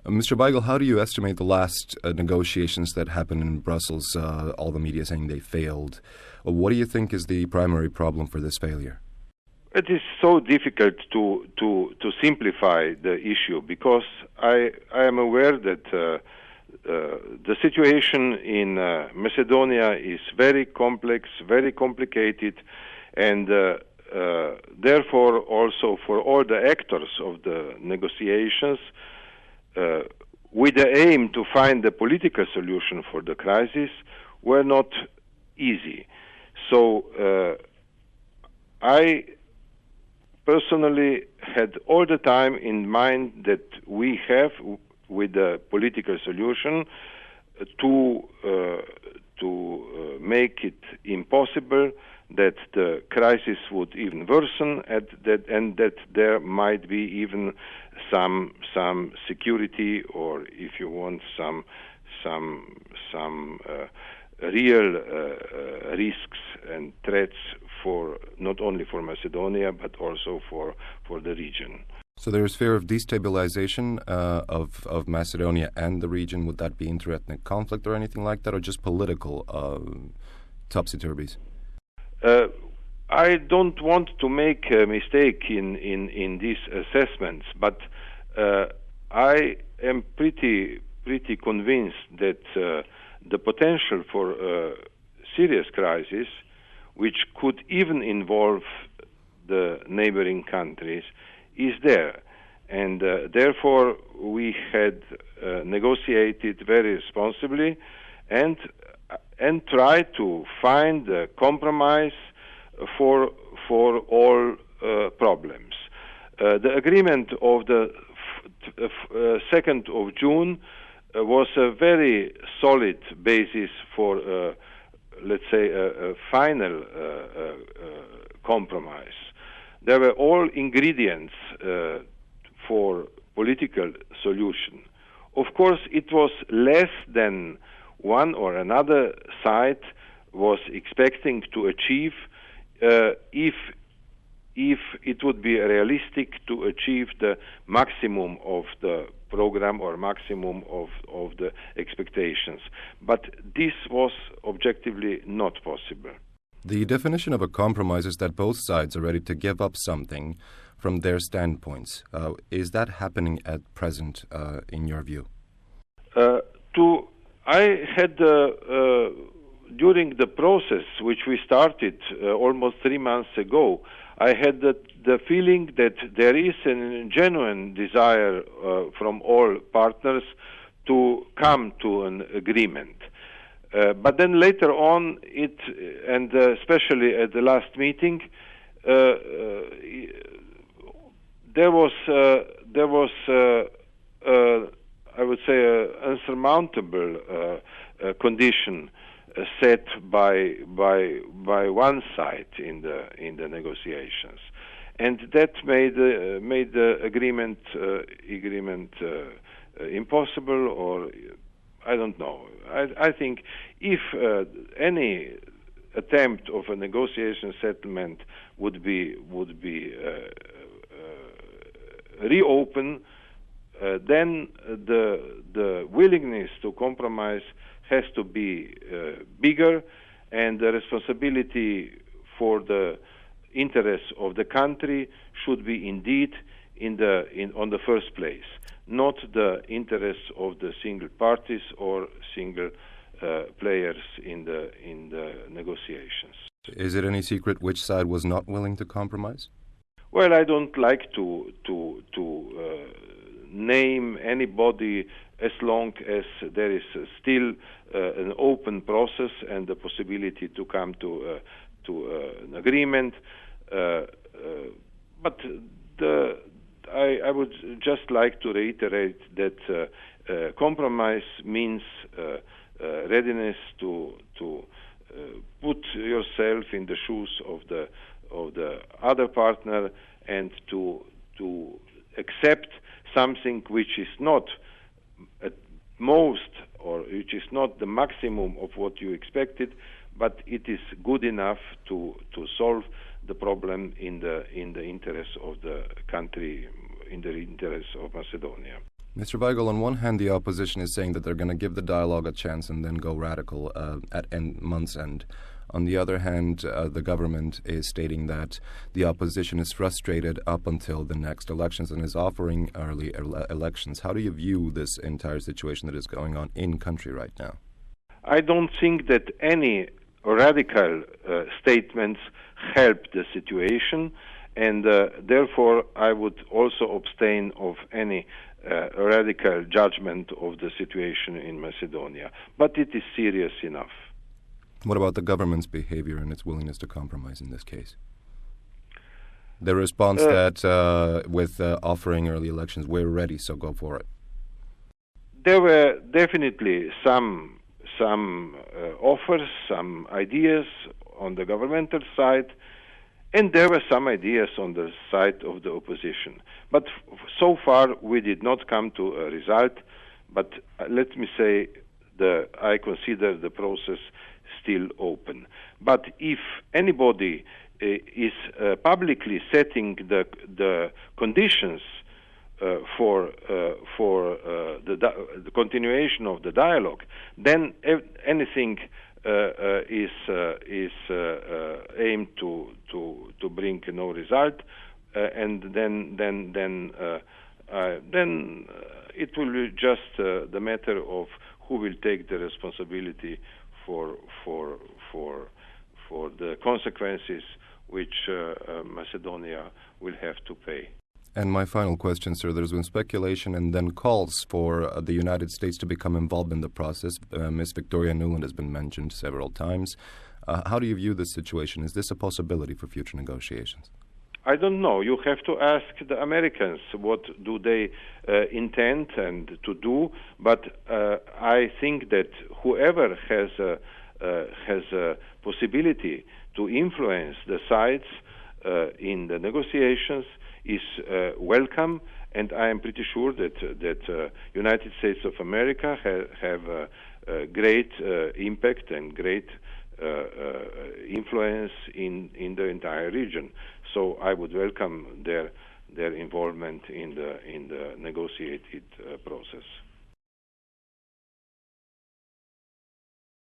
Mr. Vajgl, how do you estimate the last negotiations that happened in Brussels, all the media saying they failed? What do you think is the primary problem for this failure? It is so difficult to simplify the issue because I am aware that the situation in Macedonia is very complex, very complicated, and therefore also for all the actors of the negotiations, with the aim to find a political solution for the crisis, were not easy. So I personally had all the time in mind that we have, with the political solution, to make it impossible that the crisis would even worsen, and that there might be even some security, or if you want, some real risks and threats for not only for Macedonia but also for the region. So there's fear of destabilization of Macedonia and the region. Would that be inter-ethnic conflict or anything like that, or just political topsy-turvies? I don't want to make a mistake in these assessments, but I am pretty convinced that the potential for a serious crisis, which could even involve the neighboring countries, is there. And therefore we had negotiated very responsibly and tried to find a compromise for all problems. The agreement of the 2nd of June was a very solid basis for, let's say, a final compromise. There were all ingredients for political solution. Of course, it was less than one or another side was expecting to achieve if it would be realistic to achieve the maximum of the program or maximum of the expectations. But this was objectively not possible. The definition of a compromise is that both sides are ready to give up something from their standpoints. Is that happening at present, in your view? I had, during the process which we started almost 3 months ago, I had the feeling that there is a genuine desire from all partners to come to an agreement. But then later on, and especially at the last meeting, there was I would say an unsurmountable condition set by one side in the negotiations, and that made the agreement impossible, or I don't know. I think if any attempt of a negotiation settlement would be reopened, then the willingness to compromise has to be bigger, and the responsibility for the interests of the country should be indeed on the first place, not the interests of the single parties or single players in the negotiations. Is it any secret which side was not willing to compromise? Well, I don't like to name anybody as long as there is still an open process and the possibility to come to an agreement. But I would just like to reiterate that compromise means readiness to put yourself in the shoes of the other partner and to accept something which is not at most, or which is not the maximum of what you expected, but it is good enough to solve the problem in the interest of the country, in the interest of Macedonia. Mr. Vajgl, on one hand, the opposition is saying that they're going to give the dialogue a chance and then go radical at month's end. On the other hand, the government is stating that the opposition is frustrated up until the next elections and is offering early elections. How do you view this entire situation that is going on in country right now? I don't think that any radical statements help the situation, and therefore I would also abstain of any radical judgment of the situation in Macedonia. But it is serious enough. What about the government's behavior and its willingness to compromise in this case? The response that with offering early elections, we're ready, so go for it. There were definitely some offers, some ideas on the governmental side, and there were some ideas on the side of the opposition. But so far we did not come to a result, but let me say I consider the process still open. But if anybody is publicly setting the conditions for the continuation of the dialogue, then anything is aimed to bring no result, and then it will be just the matter of who will take the responsibility for the consequences which Macedonia will have to pay. And my final question, sir, there's been speculation and then calls for the United States to become involved in the process. Ms. Victoria Nuland has been mentioned several times. How do you view this situation? Is this a possibility for future negotiations? I don't know. You have to ask the Americans what do they intend and to do. But I think that whoever has a possibility to influence the sides in the negotiations is welcome, and I am pretty sure that United States of America have a great impact and great influence in the entire region. So I would welcome their involvement in the negotiated process.